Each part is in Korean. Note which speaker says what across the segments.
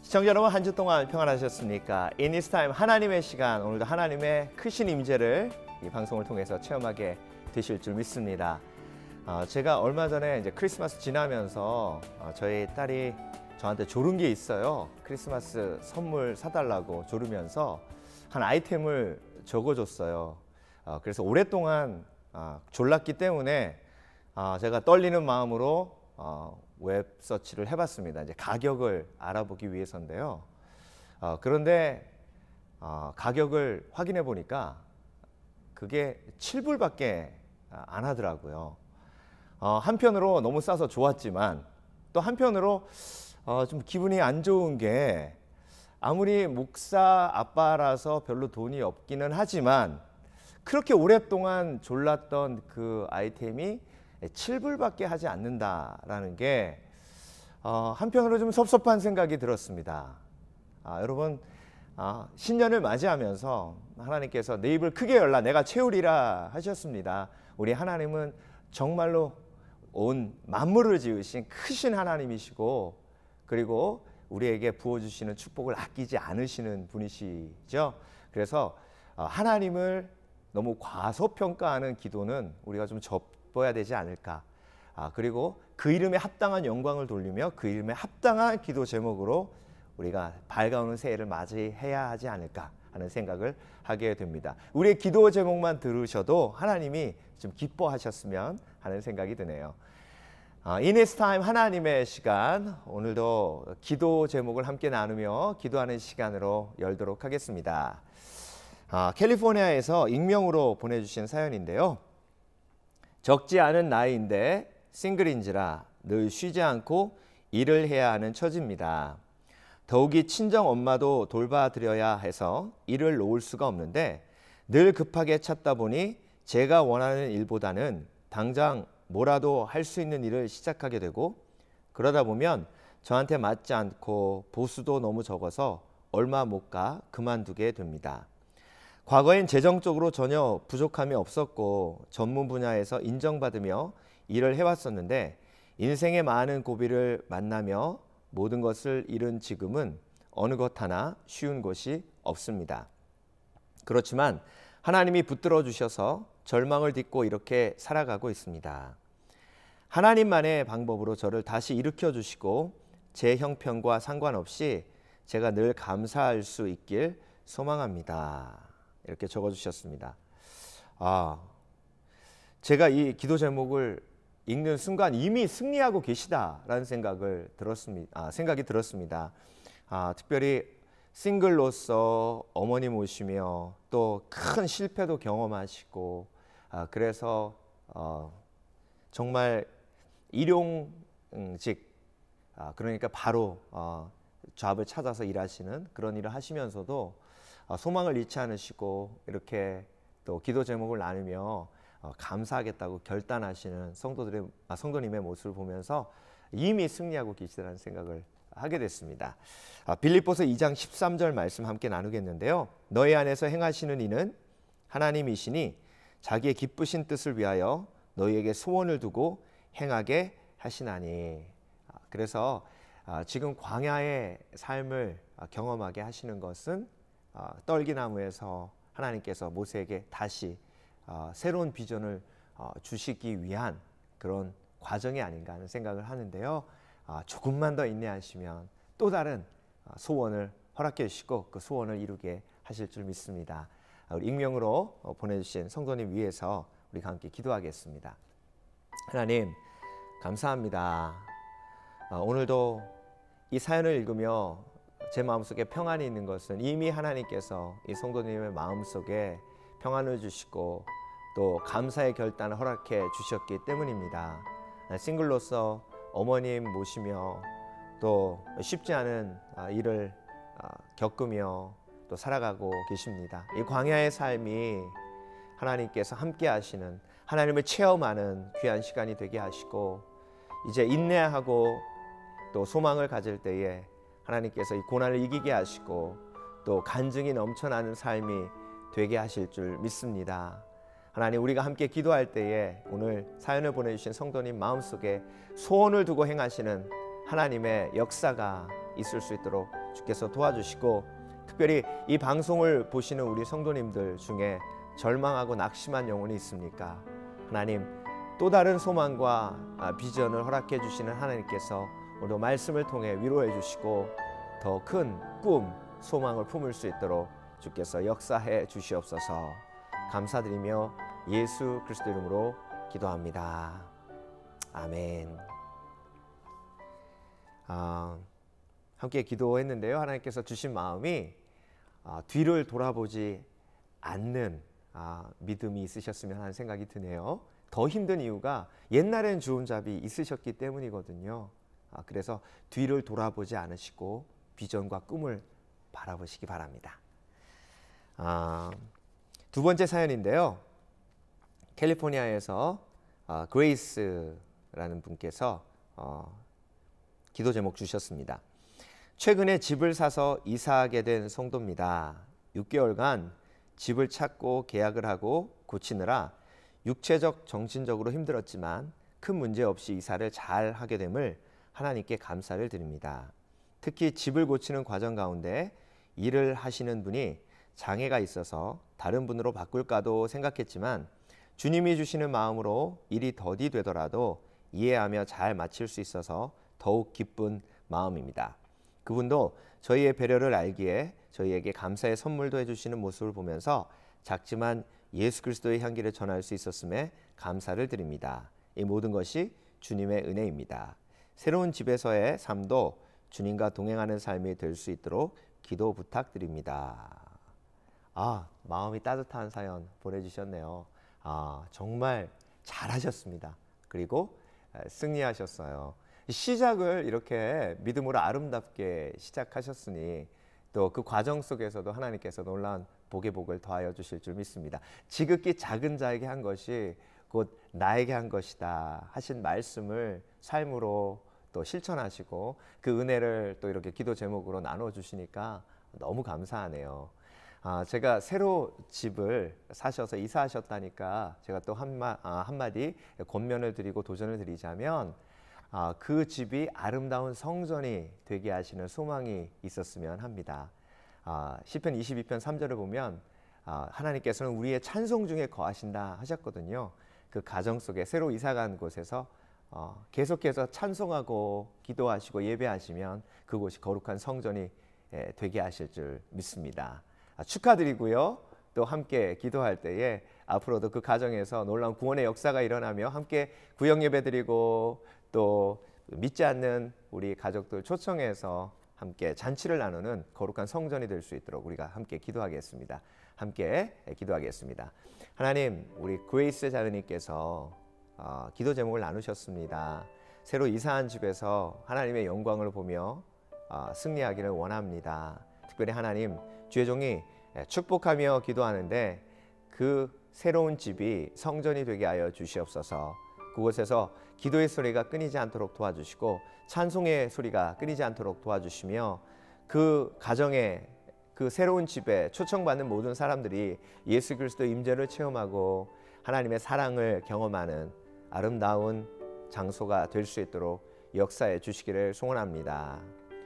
Speaker 1: 시청자 여러분, 한 주 동안 평안하셨습니까? In His Time, 하나님의 시간, 오늘도 하나님의 크신 임재를 이 방송을 통해서 체험하게 되실 줄 믿습니다. 제가 얼마 전에 이제 크리스마스 지나면서 저희 딸이 저한테 조른 게 있어요. 크리스마스 선물 사달라고 조르면서 한 아이템을 적어줬어요. 그래서 오랫동안 졸랐기 때문에 제가 떨리는 마음으로 웹 서치를 해봤습니다. 이제 가격을 알아보기 위해서인데요. 그런데 가격을 확인해 보니까 그게 7불밖에 안 하더라고요. 한편으로 너무 싸서 좋았지만 또 한편으로 좀 기분이 안 좋은 게, 아무리 목사 아빠라서 별로 돈이 없기는 하지만 그렇게 오랫동안 졸랐던 그 아이템이 7불밖에 하지 않는다라는 게 한편으로 좀 섭섭한 생각이 들었습니다. 여러분, 신년을 맞이하면서 하나님께서 내 입을 크게 열라 내가 채우리라 하셨습니다. 우리 하나님은 정말로 온 만물을 지으신 크신 하나님이시고, 그리고 우리에게 부어주시는 축복을 아끼지 않으시는 분이시죠. 그래서 하나님을 너무 과소평가하는 기도는 우리가 좀 접어야 되지 않을까. 그리고 그 이름에 합당한 영광을 돌리며 그 이름에 합당한 기도 제목으로 우리가 밝아오는 새해를 맞이해야 하지 않을까 하는 생각을 하게 됩니다. 우리의 기도 제목만 들으셔도 하나님이 좀 기뻐하셨으면 하는 생각이 드네요. In His Time, 하나님의 시간, 오늘도 기도 제목을 함께 나누며 기도하는 시간으로 열도록 하겠습니다. 캘리포니아에서 익명으로 보내주신 사연인데요. 적지 않은 나이인데 싱글인지라 늘 쉬지 않고 일을 해야 하는 처지입니다. 더욱이 친정 엄마도 돌봐드려야 해서 일을 놓을 수가 없는데 늘 급하게 찾다 보니 제가 원하는 일보다는 당장 뭐라도 할 수 있는 일을 시작하게 되고, 그러다 보면 저한테 맞지 않고 보수도 너무 적어서 얼마 못 가 그만두게 됩니다. 과거엔 재정적으로 전혀 부족함이 없었고 전문 분야에서 인정받으며 일을 해왔었는데 인생의 많은 고비를 만나며 모든 것을 잃은 지금은 어느 것 하나 쉬운 것이 없습니다. 그렇지만 하나님이 붙들어 주셔서 절망을 딛고 이렇게 살아가고 있습니다. 하나님만의 방법으로 저를 다시 일으켜 주시고 제 형편과 상관없이 제가 늘 감사할 수 있길 소망합니다. 이렇게 적어주셨습니다. 제가 이 기도 제목을 읽는 순간 이미 승리하고 계시다라는 생각이 들었습니다. 특별히 싱글로서 어머니 모시며 또 큰 실패도 경험하시고, 그래서 정말 일용직, 그러니까 바로 잡을 찾아서 일하시는 그런 일을 하시면서도 소망을 잃지 않으시고 이렇게 또 기도 제목을 나누며 감사하겠다고 결단하시는 성도님의 모습을 보면서 이미 승리하고 계시다는 생각을 하게 됐습니다. 빌립보서 2장 13절 말씀 함께 나누겠는데요. 너희 안에서 행하시는 이는 하나님이시니 자기의 기쁘신 뜻을 위하여 너희에게 소원을 두고 행하게 하시나니. 그래서 지금 광야의 삶을 경험하게 하시는 것은 떨기나무에서 하나님께서 모세에게 다시 새로운 비전을 주시기 위한 그런 과정이 아닌가 하는 생각을 하는데요. 조금만 더 인내하시면 또 다른 소원을 허락해 주시고 그 소원을 이루게 하실 줄 믿습니다. 우리 익명으로 보내주신 성도님 위해서 우리가 함께 기도하겠습니다. 하나님, 감사합니다. 오늘도 이 사연을 읽으며 제 마음속에 평안이 있는 것은 이미 하나님께서 이 성도님의 마음속에 평안을 주시고 또 감사의 결단을 허락해 주셨기 때문입니다. 싱글로서 어머님 모시며 또 쉽지 않은 일을 겪으며 또 살아가고 계십니다. 이 광야의 삶이 하나님께서 함께 하시는, 하나님을 체험하는 귀한 시간이 되게 하시고, 이제 인내하고 또 소망을 가질 때에 하나님께서 이 고난을 이기게 하시고 또 간증이 넘쳐나는 삶이 되게 하실 줄 믿습니다. 하나님, 우리가 함께 기도할 때에 오늘 사연을 보내주신 성도님 마음속에 소원을 두고 행하시는 하나님의 역사가 있을 수 있도록 주께서 도와주시고, 특별히 이 방송을 보시는 우리 성도님들 중에 절망하고 낙심한 영혼이 있습니까? 하나님, 또 다른 소망과 비전을 허락해 주시는 하나님께서 오늘 말씀을 통해 위로해 주시고 더 큰 꿈, 소망을 품을 수 있도록 주께서 역사해 주시옵소서. 감사드리며 예수 그리스도 이름으로 기도합니다. 아멘. 함께 기도했는데요. 하나님께서 주신 마음이 뒤를 돌아보지 않는 믿음이 있으셨으면 하는 생각이 드네요. 더 힘든 이유가 옛날엔 좋은 잡이 있으셨기 때문이거든요. 그래서 뒤를 돌아보지 않으시고 비전과 꿈을 바라보시기 바랍니다. 두 번째 사연인데요. 캘리포니아에서 그레이스라는 분께서 기도 제목 주셨습니다. 최근에 집을 사서 이사하게 된 성도입니다. 6개월간 집을 찾고 계약을 하고 고치느라 육체적, 정신적으로 힘들었지만 큰 문제 없이 이사를 잘 하게 됨을 하나님께 감사를 드립니다. 특히 집을 고치는 과정 가운데 일을 하시는 분이 장애가 있어서 다른 분으로 바꿀까도 생각했지만 주님이 주시는 마음으로 일이 더디 되더라도 이해하며 잘 마칠 수 있어서 더욱 기쁜 마음입니다. 그분도 저희의 배려를 알기에 저희에게 감사의 선물도 해주시는 모습을 보면서 작지만 예수 그리스도의 향기를 전할 수 있었음에 감사를 드립니다. 이 모든 것이 주님의 은혜입니다. 새로운 집에서의 삶도 주님과 동행하는 삶이 될 수 있도록 기도 부탁드립니다. 마음이 따뜻한 사연 보내주셨네요. 정말 잘하셨습니다. 그리고 승리하셨어요. 시작을 이렇게 믿음으로 아름답게 시작하셨으니 또 그 과정 속에서도 하나님께서 놀라운 복의 복을 더하여 주실 줄 믿습니다. 지극히 작은 자에게 한 것이 곧 나에게 한 것이다 하신 말씀을 삶으로 또 실천하시고 그 은혜를 또 이렇게 기도 제목으로 나눠주시니까 너무 감사하네요. 제가 새로 집을 사셔서 이사하셨다니까 제가 또 한마디 권면을 드리고 도전을 드리자면 그 집이 아름다운 성전이 되게 하시는 소망이 있었으면 합니다. 시편 22편 3절을 보면 하나님께서는 우리의 찬송 중에 거하신다 하셨거든요. 그 가정 속에 새로 이사간 곳에서 계속해서 찬송하고 기도하시고 예배하시면 그곳이 거룩한 성전이 되게 하실 줄 믿습니다. 축하드리고요. 또 함께 기도할 때에 앞으로도 그 가정에서 놀라운 구원의 역사가 일어나며 함께 구역 예배 드리고 또 믿지 않는 우리 가족들 초청해서 함께 잔치를 나누는 거룩한 성전이 될 수 있도록 우리가 함께 기도하겠습니다. 함께 기도하겠습니다. 하나님, 우리 그레이스 자매님께서 기도 제목을 나누셨습니다. 새로 이사한 집에서 하나님의 영광을 보며 승리하기를 원합니다. 특별히 하나님, 주의 종이 축복하며 기도하는데 그 새로운 집이 성전이 되게 하여 주시옵소서. 그곳에서 기도의 소리가 끊이지 않도록 도와주시고 찬송의 소리가 끊이지 않도록 도와주시며 그 가정에 그 새로운 집에 초청받는 모든 사람들이 예수 그리스도의 임재를 체험하고 하나님의 사랑을 경험하는 아름다운 장소가 될 수 있도록 역사해 주시기를 소원합니다.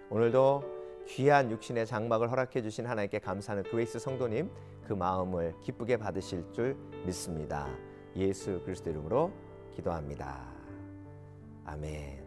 Speaker 1: 오늘도 귀한 육신의 장막을 허락해 주신 하나님께 감사하는 그레이스 성도님, 그 마음을 기쁘게 받으실 줄 믿습니다. 예수 그리스도 이름으로 기도합니다. 아멘.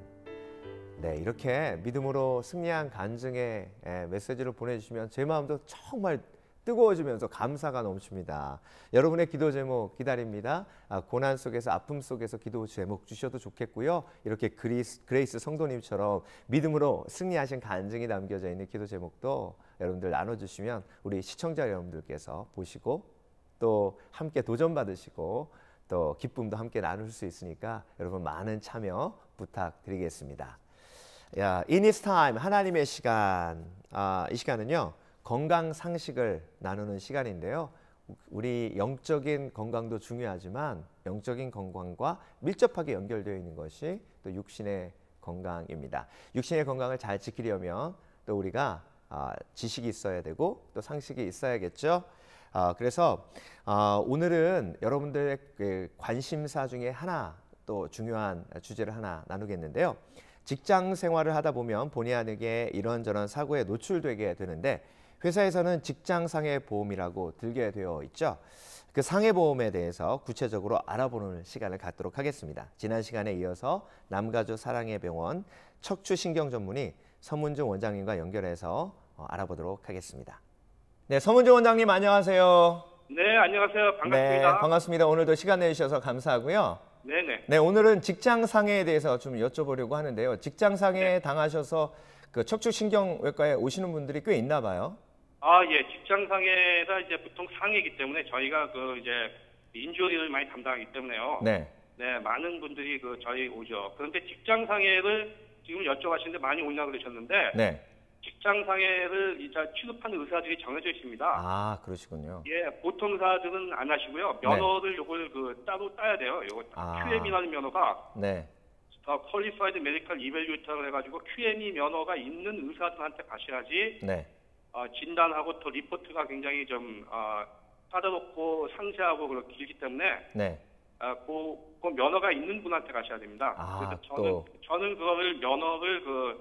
Speaker 1: 네, 이렇게 믿음으로 승리한 간증의 메시지를 보내주시면 제 마음도 정말 뜨거워지면서 감사가 넘칩니다. 여러분의 기도 제목 기다립니다. 고난 속에서 아픔 속에서 기도 제목 주셔도 좋겠고요. 이렇게 그레이스 성도님처럼 믿음으로 승리하신 간증이 담겨져 있는 기도 제목도 여러분들 나눠주시면 우리 시청자 여러분들께서 보시고 또 함께 도전받으시고 또 기쁨도 함께 나눌 수 있으니까 여러분 많은 참여 부탁드리겠습니다. In His time, 하나님의 시간. 이 시간은요, 건강 상식을 나누는 시간인데요. 우리 영적인 건강도 중요하지만 영적인 건강과 밀접하게 연결되어 있는 것이 또 육신의 건강입니다. 육신의 건강을 잘 지키려면 또 우리가 지식이 있어야 되고 또 상식이 있어야겠죠. 그래서 오늘은 여러분들의 관심사 중에 하나, 또 중요한 주제를 하나 나누겠는데요. 직장 생활을 하다 보면 본의 아니게 이런저런 사고에 노출되게 되는데 회사에서는 직장상해 보험이라고 들게 되어 있죠. 그 상해보험에 대해서 구체적으로 알아보는 시간을 갖도록 하겠습니다. 지난 시간에 이어서 남가주 사랑의 병원 척추신경 전문의 서문중 원장님과 연결해서 알아보도록 하겠습니다. 네, 서문중 원장님 안녕하세요.
Speaker 2: 네, 안녕하세요. 반갑습니다.
Speaker 1: 네, 반갑습니다. 오늘도 시간 내주셔서 감사하고요.
Speaker 2: 네네.
Speaker 1: 네, 오늘은 직장상해에 대해서 좀 여쭤보려고 하는데요. 직장상해 당하셔서 그 척추신경외과에 오시는 분들이 꽤 있나 봐요.
Speaker 2: 예, 직장상해가 이제 보통 상해이기 때문에 저희가 이제 인조리를 많이 담당하기 때문에요.
Speaker 1: 네.
Speaker 2: 네, 많은 분들이 저희 오죠. 그런데 직장상해를 지금 여쭤가시는데 많이 오냐 그러셨는데,
Speaker 1: 네.
Speaker 2: 직장상해를 이제 취급하는 의사들이 정해져 있습니다.
Speaker 1: 아, 그러시군요.
Speaker 2: 예, 보통 의사들은 안 하시고요. 면허를 요걸 따로 따야 돼요. 요거 QM이라는 면허가
Speaker 1: 네.
Speaker 2: Qualified Medical Evaluator를 해가지고 QME 면허가 있는 의사들한테 가셔야지.
Speaker 1: 네.
Speaker 2: 진단하고 또 리포트가 굉장히 좀 까다롭고 상세하고 길기 때문에
Speaker 1: 네.
Speaker 2: 그 면허가 있는 분한테 가셔야 됩니다.
Speaker 1: 아,
Speaker 2: 그래서 저는 그거를 면허를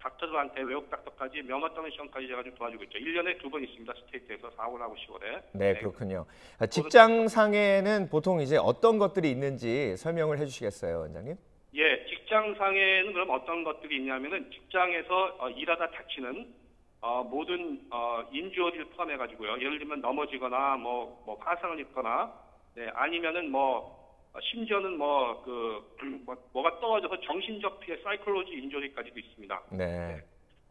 Speaker 2: 닥터들한테 외국 닥터까지 면허 따는 시험까지 제가 좀 도와주고 있죠. 1년에 2번 있습니다. 스테이트에서 4월하고 10월에.
Speaker 1: 네, 그렇군요. 직장 상해는 보통 이제 어떤 것들이 있는지 설명을 해주시겠어요, 원장님?
Speaker 2: 예, 직장 상해는 그럼 어떤 것들이 있냐면은 직장에서 일하다 다치는 모든 인주어리를 포함해 가지고요. 예를 들면 넘어지거나 뭐 화상을 입거나, 네, 아니면은 심지어는 뭐가 떨어져서 정신적 피해, 사이콜로지 인조리까지도 있습니다.
Speaker 1: 네.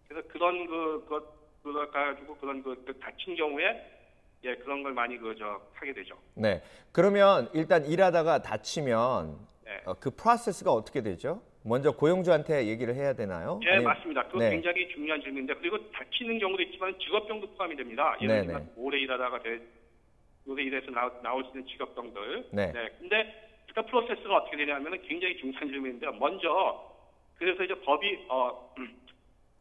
Speaker 2: 그래서 그런 그걸 가지고 그런 다친 경우에 예, 그런 걸 많이 하게 되죠.
Speaker 1: 네. 그러면 일단 일하다가 다치면
Speaker 2: 네.
Speaker 1: 그 프로세스가 어떻게 되죠? 먼저 고용주한테 얘기를 해야 되나요?
Speaker 2: 예, 맞습니다. 그거
Speaker 1: 네.
Speaker 2: 굉장히 중요한 질문인데, 그리고 다치는 경우도 있지만 직업병도 포함이 됩니다. 예를 들면 오래 일하다가 오래 일해서 나올 수 있는 직업병들.
Speaker 1: 네.
Speaker 2: 근데 그 프로세스가 어떻게 되냐면 굉장히 중요한 질문인데요. 먼저 그래서 이제 법이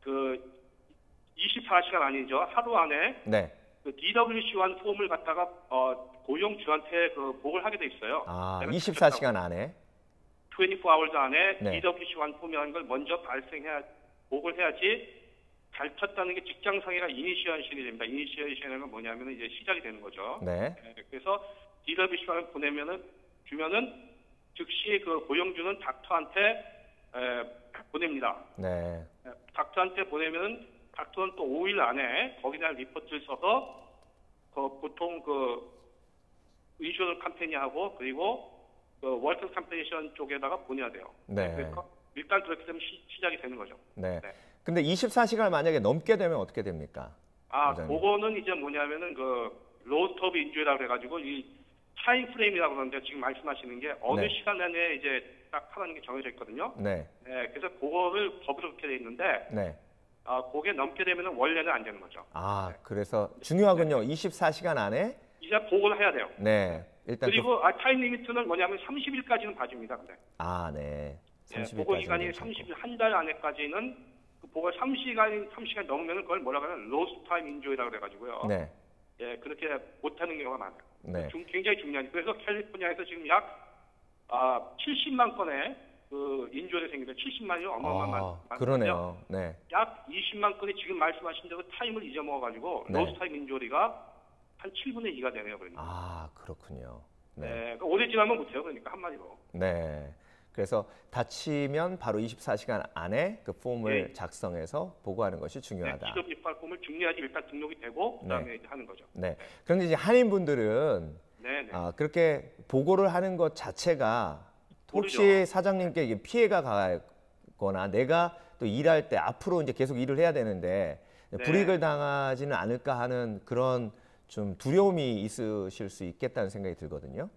Speaker 2: 24시간 아니죠. 하루 안에
Speaker 1: 네.
Speaker 2: DWC1 폼을 갖다가 고용주한테 보고를 하게 돼 있어요.
Speaker 1: 24시간 안에.
Speaker 2: 24hours 안에
Speaker 1: 네.
Speaker 2: DWC1 폼이라는 걸 먼저 보고를 해야지 잘 쳤다는 게 직장상해가 이니시에이션이 됩니다. 이니시에이션은 뭐냐면 이제 시작이 되는 거죠.
Speaker 1: 네.
Speaker 2: 그래서 DWC1을 주면은 즉시 고용주는 닥터한테 보냅니다.
Speaker 1: 네.
Speaker 2: 닥터한테 보내면은 닥터는 또 5일 안에 거기다 리포트를 써서 보통 인슈런스 컴퍼니하고 그리고 월터 컴퍼니션 쪽에다가 보내야 돼요.
Speaker 1: 네.
Speaker 2: 그래서 일단 그렇게 되면 시작이 되는 거죠.
Speaker 1: 네. 근데 24시간을 만약에 넘게 되면 어떻게 됩니까?
Speaker 2: 그거는 이제 뭐냐면은 로스트 오브 인주리라고 해가지고 이 타임 프레임이라고 그러는데 지금 말씀하시는 게 어느
Speaker 1: 네.
Speaker 2: 시간 안에 이제 딱 하라는 게 정해져 있거든요.
Speaker 1: 네.
Speaker 2: 네. 그래서 그거를 법으로 그렇게 돼 있는데,
Speaker 1: 네.
Speaker 2: 그게 넘게 되면은 원래는 안 되는 거죠.
Speaker 1: 네. 그래서 중요하군요. 24시간 안에
Speaker 2: 이제 보고를 해야 돼요.
Speaker 1: 네. 일단
Speaker 2: 그리고 타임 리미트는 뭐냐면 30일까지는 봐줍니다. 근데.
Speaker 1: 네. 30일까지.
Speaker 2: 보고 기간이 30일, 한 달 안에까지는 보고 3시간 넘으면 그걸 뭐라고 하면 로스트 타임 인조리라고 그래가지고요.
Speaker 1: 네.
Speaker 2: 예, 그렇게 못하는 경우가 많아요.
Speaker 1: 네.
Speaker 2: 굉장히 중요하죠. 그래서 캘리포니아에서 지금 약 70만 건의 인조리 생기면 70만이요. 어마어마한.
Speaker 1: 그러네요. 네.
Speaker 2: 약 20만 건이 지금 말씀하신 대로 타임을 잊어먹어가지고 로스트 타임 인조리가 한 7분의 2가 되네요. 그러니까.
Speaker 1: 그렇군요.
Speaker 2: 네. 그러니까 오래 지나면 못해요. 그러니까 한마디로.
Speaker 1: 네. 그래서 다치면 바로 24시간 안에 그 폼을 작성해서 보고하는 것이 중요하다.
Speaker 2: 직업 입학 폼을 중요하지 일단 등록이 되고 그다음에 하는 거죠.
Speaker 1: 네. 그런데 이제 한인분들은 그렇게 보고를 하는 것 자체가 혹시
Speaker 2: 모르죠.
Speaker 1: 사장님께 이게 피해가 가거나 내가 또 일할 때 앞으로 이제 계속 일을 해야 되는데 불이익을 당하지는 않을까 하는 그런 좀 두려움이 있으실 수 있겠다는 생각이 들거든요.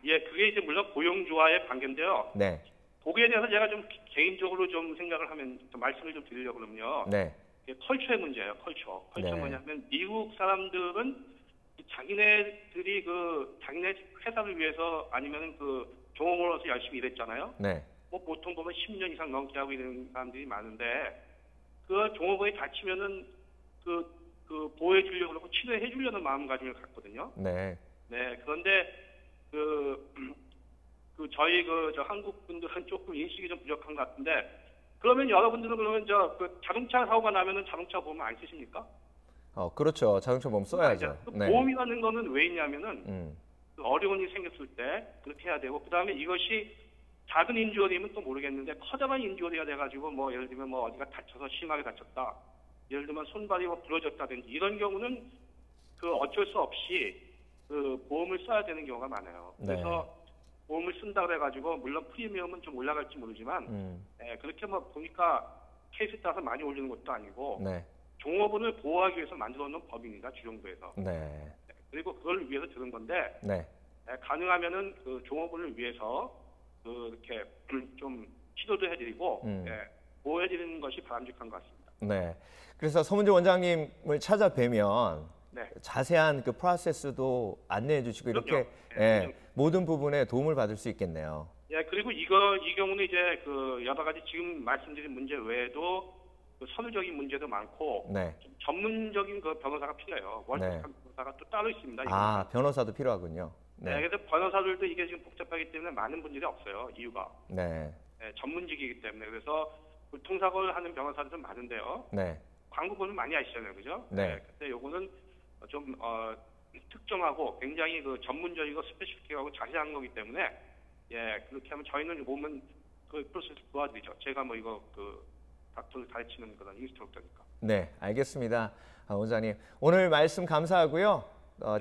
Speaker 2: 예, 그게 이제 물론 고용주와의 관계인데요.
Speaker 1: 네.
Speaker 2: 거기에 대해서 제가 좀 개인적으로 좀 생각을 하면 좀 말씀을 좀 드리려고 그러면요.
Speaker 1: 네.
Speaker 2: 컬처의 문제예요. 컬처
Speaker 1: 네.
Speaker 2: 뭐냐면 미국 사람들은 자기네들이 자기네 회사를 위해서 아니면 종업원으로서 열심히 일했잖아요.
Speaker 1: 네.
Speaker 2: 보통 보면 10년 이상 넘게 하고 있는 사람들이 많은데 종업원이 다치면은 보호해 주려고 그러고 치료해 주려는 마음가짐을 갖거든요.
Speaker 1: 네.
Speaker 2: 네. 그런데 저희 한국 분들은 조금 인식이 좀 부족한 것 같은데 그러면 여러분들은 그러면 그 자동차 사고가 나면은 자동차 보험 안 쓰십니까?
Speaker 1: 그렇죠. 자동차 보험 써야죠.
Speaker 2: 그
Speaker 1: 네.
Speaker 2: 보험이라는 거는 왜 있냐면은 그 어려운 일이 생겼을 때 그렇게 해야 되고 그다음에 이것이 작은 인주어리면 또 모르겠는데 커다란 인주어리가 돼가지고 뭐 예를 들면 뭐 어디가 다쳐서 심하게 다쳤다. 예를 들면 손발이 뭐 부러졌다든지 이런 경우는 그 어쩔 수 없이 그 보험을 써야 되는 경우가 많아요. 그래서 보험을 쓴다 그래가지고 물론 프리미엄은 좀 올라갈지 모르지만 그렇게 뭐 보니까 케이스 따라서 많이 올리는 것도 아니고 종업원을 보호하기 위해서 만들어 놓은 법입니다. 주정부에서. 그리고 그걸 위해서 들은 건데 가능하면은 그 종업원을 위해서 이렇게 좀 치료도 해드리고 보호해드리는 것이 바람직한 것 같습니다.
Speaker 1: 네. 그래서 서문주 원장님을 찾아뵈면 자세한 그 프로세스도 안내해 주시고 이렇게 모든 부분에 도움을 받을 수 있겠네요.
Speaker 2: 그리고 이 경우는 이제 그 여러 가지 지금 말씀드린 문제 외에도 그 선후적인 문제도 많고 좀 전문적인 그 변호사가 필요해요. 월드컵 변호사가 또 따로 있습니다.
Speaker 1: 아, 변호사도 필요하군요.
Speaker 2: 그래서 변호사들도 이게 지금 복잡하기 때문에 많은 분들이 없어요. 이유가. 전문직이기 때문에. 그래서 교통사고를 하는 변호사들은 많은데요. 광고 보면 많이 아시잖아요. 그죠? 근데 요거는 좀 특정하고 굉장히 그 전문적이고 스페시픽하고 자세한 거기 때문에 그렇게 하면 저희는 보면 그 프로세스 도와드리죠. 제가 뭐 이거 그 닥터를 가르치는 그런 인스트럭터니까.
Speaker 1: 네, 알겠습니다. 원장님 오늘 말씀 감사하고요.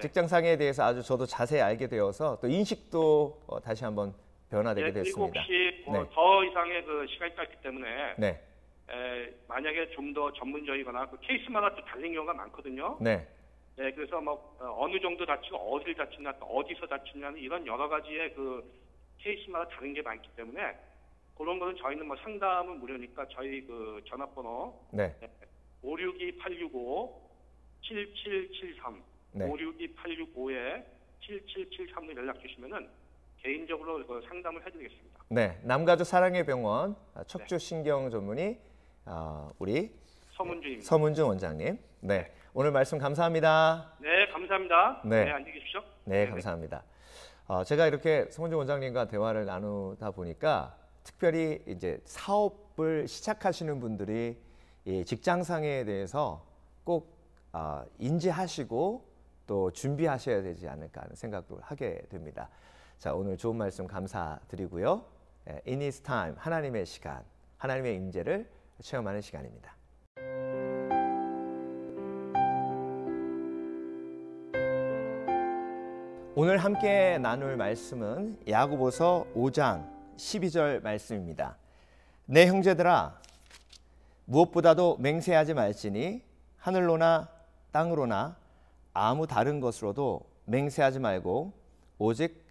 Speaker 1: 직장상해에 대해서 아주 저도 자세히 알게 되어서 또 인식도 다시 한번 변화되게 됐습니다.
Speaker 2: 그리고 혹시 더 이상의 그 시간이 짧기 때문에 만약에 좀 더 전문적이거나 그 케이스마다 또 다른 경우가 많거든요. 그래서 뭐 어느 정도 다치고 어디를 다치냐, 어디서 다치냐는 이런 여러 가지의 그 케이스마다 다른 게 많기 때문에 그런 거는 저희는 뭐 상담은 무료니까 저희 그 전화번호 562-865-7773 562-865-7773로 연락 주시면은 개인적으로 그 상담을 해드리겠습니다.
Speaker 1: 남가주 사랑의 병원 척추신경 전문의 우리 서문준 원장님. 오늘 말씀 감사합니다.
Speaker 2: 감사합니다. 안녕히 계십시오.
Speaker 1: 감사합니다. 제가 이렇게 서문준 원장님과 대화를 나누다 보니까 특별히 이제 사업을 시작하시는 분들이 이 직장상해에 대해서 꼭 인지하시고 또 준비하셔야 되지 않을까 하는 생각도 하게 됩니다. 자, 오늘 좋은 말씀 감사드리고요. In His time, 하나님의 시간, 하나님의 임재를 체험하는 시간입니다. 오늘 함께 나눌 말씀은 야고보서 5장 12절 말씀입니다. 내 형제들아, 무엇보다도 맹세하지 말지니 하늘로나 땅으로나 아무 다른 것으로도 맹세하지 말고 오직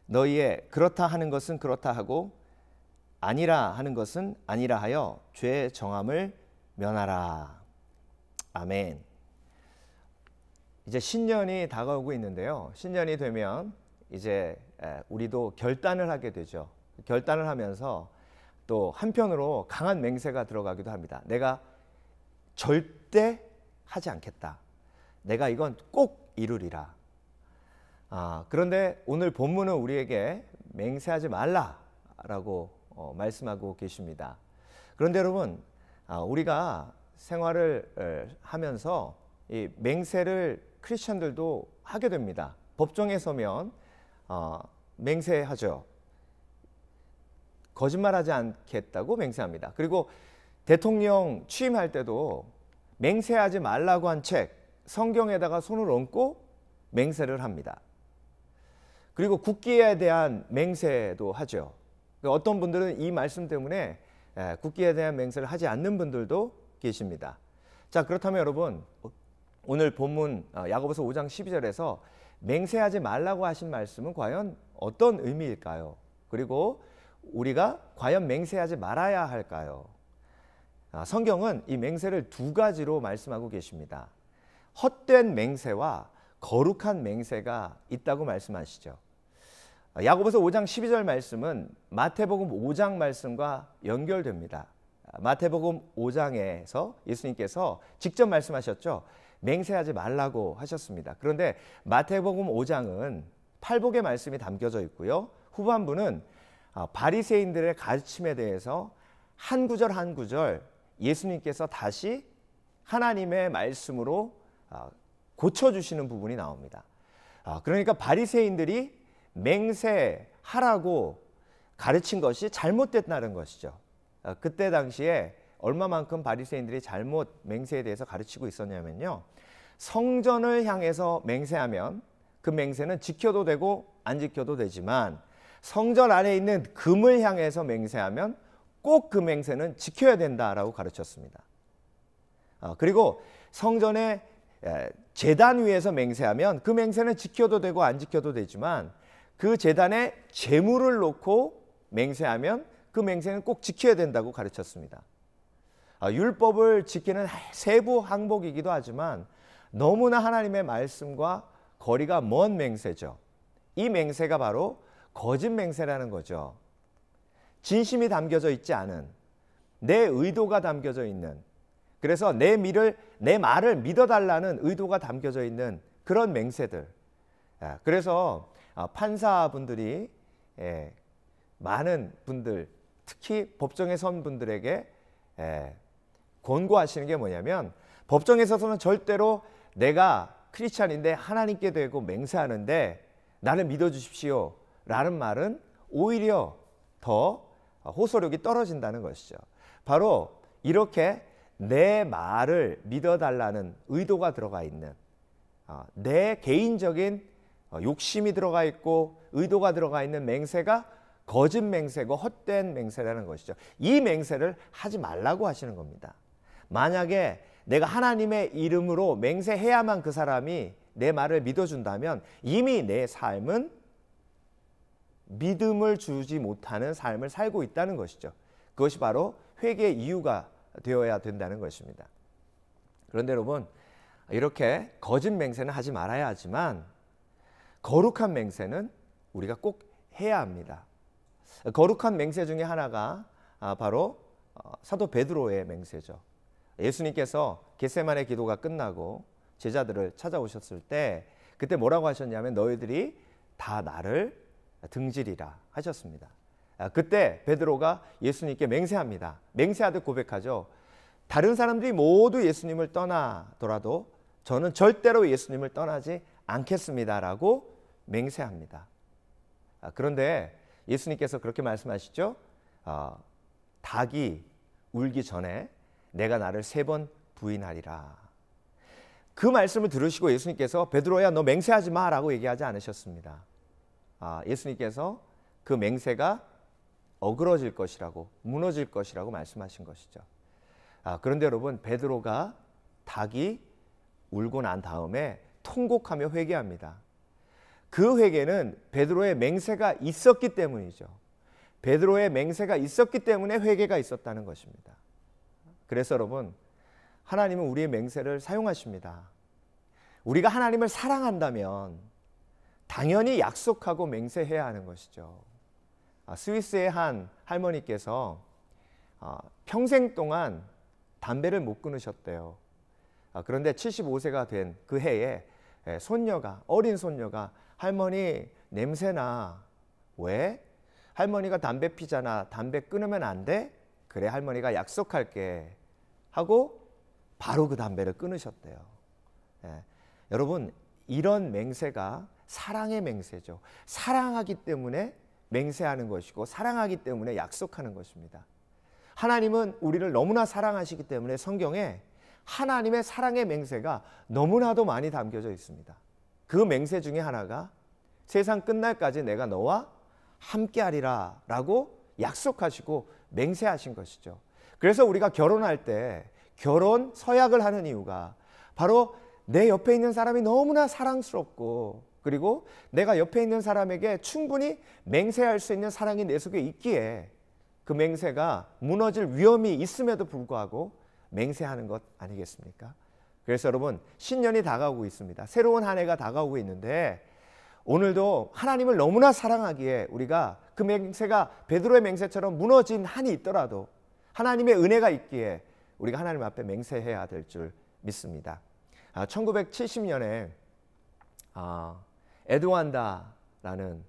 Speaker 1: 너희의 그렇다 하는 것은 그렇다 하고 아니라 하는 것은 아니라 하여 죄의 정함을 면하라. 아멘. 이제 신년이 다가오고 있는데요. 신년이 되면 이제 우리도 결단을 하게 되죠. 결단을 하면서 또 한편으로 강한 맹세가 들어가기도 합니다. 내가 절대 하지 않겠다. 내가 이건 꼭 이루리라. 그런데 오늘 본문은 우리에게 맹세하지 말라라고 말씀하고 계십니다. 그런데 여러분, 우리가 생활을 하면서 이 맹세를 크리스천들도 하게 됩니다. 법정에 서면 맹세하죠. 거짓말하지 않겠다고 맹세합니다. 그리고 대통령 취임할 때도 맹세하지 말라고 한 책 성경에다가 손을 얹고 맹세를 합니다. 그리고 국기에 대한 맹세도 하죠. 어떤 분들은 이 말씀 때문에 국기에 대한 맹세를 하지 않는 분들도 계십니다. 자, 그렇다면 여러분, 오늘 본문 야고보서 5장 12절에서 맹세하지 말라고 하신 말씀은 과연 어떤 의미일까요? 그리고 우리가 과연 맹세하지 말아야 할까요? 성경은 이 맹세를 두 가지로 말씀하고 계십니다. 헛된 맹세와 거룩한 맹세가 있다고 말씀하시죠. 야고보서 5장 12절 말씀은 마태복음 5장 말씀과 연결됩니다. 마태복음 5장에서 예수님께서 직접 말씀하셨죠. 맹세하지 말라고 하셨습니다. 그런데 마태복음 5장은 팔복의 말씀이 담겨져 있고요. 후반부는 바리새인들의 가르침에 대해서 한 구절 한 구절 예수님께서 다시 하나님의 말씀으로 고쳐주시는 부분이 나옵니다. 그러니까 바리새인들이 맹세하라고 가르친 것이 잘못됐다는 것이죠. 그때 당시에 얼마만큼 바리새인들이 잘못 맹세에 대해서 가르치고 있었냐면요, 성전을 향해서 맹세하면 그 맹세는 지켜도 되고 안 지켜도 되지만 성전 안에 있는 금을 향해서 맹세하면 꼭 그 맹세는 지켜야 된다라고 가르쳤습니다. 그리고 성전의 제단 위에서 맹세하면 그 맹세는 지켜도 되고 안 지켜도 되지만 그 제단에 제물을 놓고 맹세하면 그 맹세는 꼭 지켜야 된다고 가르쳤습니다. 율법을 지키는 세부 항목이기도 하지만 너무나 하나님의 말씀과 거리가 먼 맹세죠. 이 맹세가 바로 거짓 맹세라는 거죠. 진심이 담겨져 있지 않은, 내 의도가 담겨져 있는, 그래서 내 말을 믿어달라는 의도가 담겨져 있는 그런 맹세들. 그래서 판사분들이 많은 분들, 특히 법정에 선 분들에게 권고하시는 게 뭐냐면, 법정에 서서는 절대로 내가 크리스찬인데 하나님께 대고 맹세하는데 나를 믿어주십시오 라는 말은 오히려 더 호소력이 떨어진다는 것이죠. 바로 이렇게 내 말을 믿어달라는 의도가 들어가 있는, 내 개인적인 욕심이 들어가 있고 의도가 들어가 있는 맹세가 거짓 맹세고 헛된 맹세라는 것이죠. 이 맹세를 하지 말라고 하시는 겁니다. 만약에 내가 하나님의 이름으로 맹세해야만 그 사람이 내 말을 믿어준다면 이미 내 삶은 믿음을 주지 못하는 삶을 살고 있다는 것이죠. 그것이 바로 회개의 이유가 되어야 된다는 것입니다. 그런데 여러분, 이렇게 거짓 맹세는 하지 말아야 하지만 거룩한 맹세는 우리가 꼭 해야 합니다. 거룩한 맹세 중에 하나가 바로 사도 베드로의 맹세죠. 예수님께서 겟세마네 기도가 끝나고 제자들을 찾아오셨을 때 그때 뭐라고 하셨냐면 너희들이 다 나를 등지리라 하셨습니다. 그때 베드로가 예수님께 맹세합니다. 맹세하듯 고백하죠. 다른 사람들이 모두 예수님을 떠나더라도 저는 절대로 예수님을 떠나지 않겠습니다라고 맹세합니다. 그런데 예수님께서 그렇게 말씀하시죠. 닭이 울기 전에 내가 나를 3번 부인하리라. 그 말씀을 들으시고 예수님께서 베드로야 너 맹세하지 마라고 얘기하지 않으셨습니다. 예수님께서 그 맹세가 어그러질 것이라고, 무너질 것이라고 말씀하신 것이죠. 그런데 여러분, 베드로가 닭이 울고 난 다음에 통곡하며 회개합니다. 그 회개는 베드로의 맹세가 있었기 때문이죠. 베드로의 맹세가 있었기 때문에 회개가 있었다는 것입니다. 그래서 여러분, 하나님은 우리의 맹세를 사용하십니다. 우리가 하나님을 사랑한다면 당연히 약속하고 맹세해야 하는 것이죠. 스위스의 한 할머니께서 평생 동안 담배를 못 끊으셨대요. 그런데 75세가 된 그 해에 어린 손녀가 할머니 냄새나. 왜? 할머니가 담배 피잖아. 담배 끊으면 안 돼? 그래 할머니가 약속할게 하고 바로 그 담배를 끊으셨대요. 여러분, 이런 맹세가 사랑의 맹세죠. 사랑하기 때문에 맹세하는 것이고 사랑하기 때문에 약속하는 것입니다. 하나님은 우리를 너무나 사랑하시기 때문에 성경에 하나님의 사랑의 맹세가 너무나도 많이 담겨져 있습니다. 그 맹세 중에 하나가 세상 끝날까지 내가 너와 함께하리라 라고 약속하시고 맹세하신 것이죠. 그래서 우리가 결혼할 때 결혼 서약을 하는 이유가 바로 내 옆에 있는 사람이 너무나 사랑스럽고 그리고 내가 옆에 있는 사람에게 충분히 맹세할 수 있는 사랑이 내 속에 있기에 그 맹세가 무너질 위험이 있음에도 불구하고 맹세하는 것 아니겠습니까? 그래서 여러분, 신년이 다가오고 있습니다. 새로운 한 해가 다가오고 있는데 오늘도 하나님을 너무나 사랑하기에 우리가 그 맹세가 베드로의 맹세처럼 무너진 한이 있더라도 하나님의 은혜가 있기에 우리가 하나님 앞에 맹세해야 될 줄 믿습니다. 1970년에 에드완다라는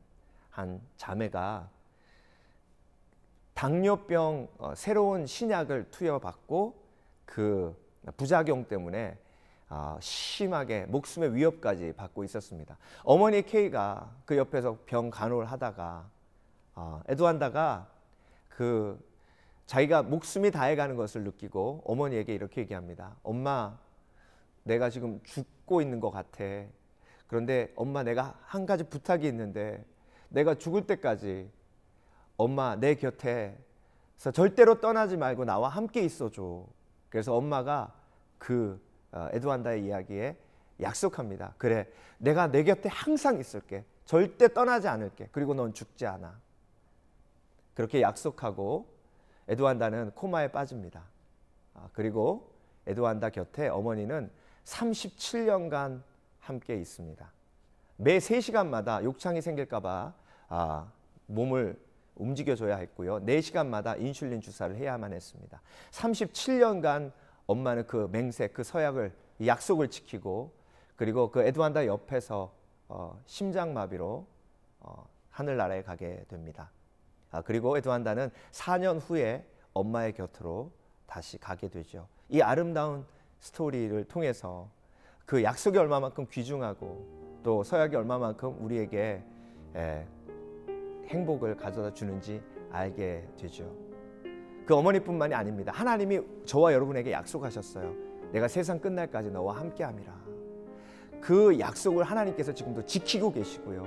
Speaker 1: 한 자매가 당뇨병 새로운 신약을 투여받고 그 부작용 때문에 심하게 목숨의 위협까지 받고 있었습니다. 어머니 K가 그 옆에서 병 간호를 하다가 에두안다가 그 자기가 목숨이 다해가는 것을 느끼고 어머니에게 이렇게 얘기합니다. 엄마, 내가 지금 죽고 있는 것 같아. 그런데 엄마, 내가 한 가지 부탁이 있는데 내가 죽을 때까지 엄마 내 곁에서 절대로 떠나지 말고 나와 함께 있어줘. 그래서 엄마가 그 에두안다의 이야기에 약속합니다. 그래, 내가 내 곁에 항상 있을게. 절대 떠나지 않을게. 그리고 넌 죽지 않아. 그렇게 약속하고 에두안다는 코마에 빠집니다. 그리고 에두안다 곁에 어머니는 37년간 함께 있습니다. 매 3시간마다 욕창이 생길까 봐 몸을 움직여줘야 했고요. 4시간마다 인슐린 주사를 해야만 했습니다. 37년간 엄마는 그 맹세, 그 서약을, 약속을 지키고, 그리고 그 에두안다 옆에서 심장마비로 하늘나라에 가게 됩니다. 그리고 에두안다는 4년 후에 엄마의 곁으로 다시 가게 되죠. 이 아름다운 스토리를 통해서 그 약속이 얼마만큼 귀중하고 또 서약이 얼마만큼 우리에게 행복을 가져다 주는지 알게 되죠. 그 어머니뿐만이 아닙니다. 하나님이 저와 여러분에게 약속하셨어요. 내가 세상 끝날까지 너와 함께함이라. 그 약속을 하나님께서 지금도 지키고 계시고요.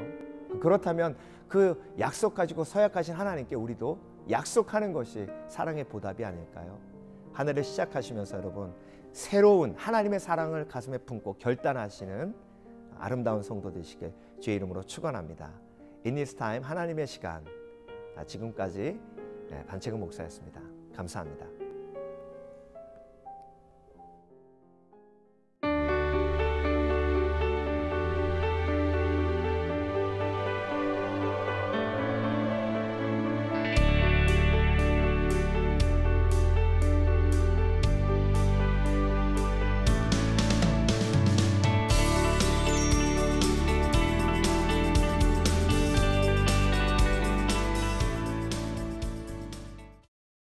Speaker 1: 그렇다면 그 약속 가지고 서약하신 하나님께 우리도 약속하는 것이 사랑의 보답이 아닐까요? 하늘을 시작하시면서 여러분, 새로운 하나님의 사랑을 가슴에 품고 결단하시는 아름다운 성도 되시길 주의 이름으로 축원합니다. In this time, 하나님의 시간, 지금까지 반채근 목사였습니다. 감사합니다.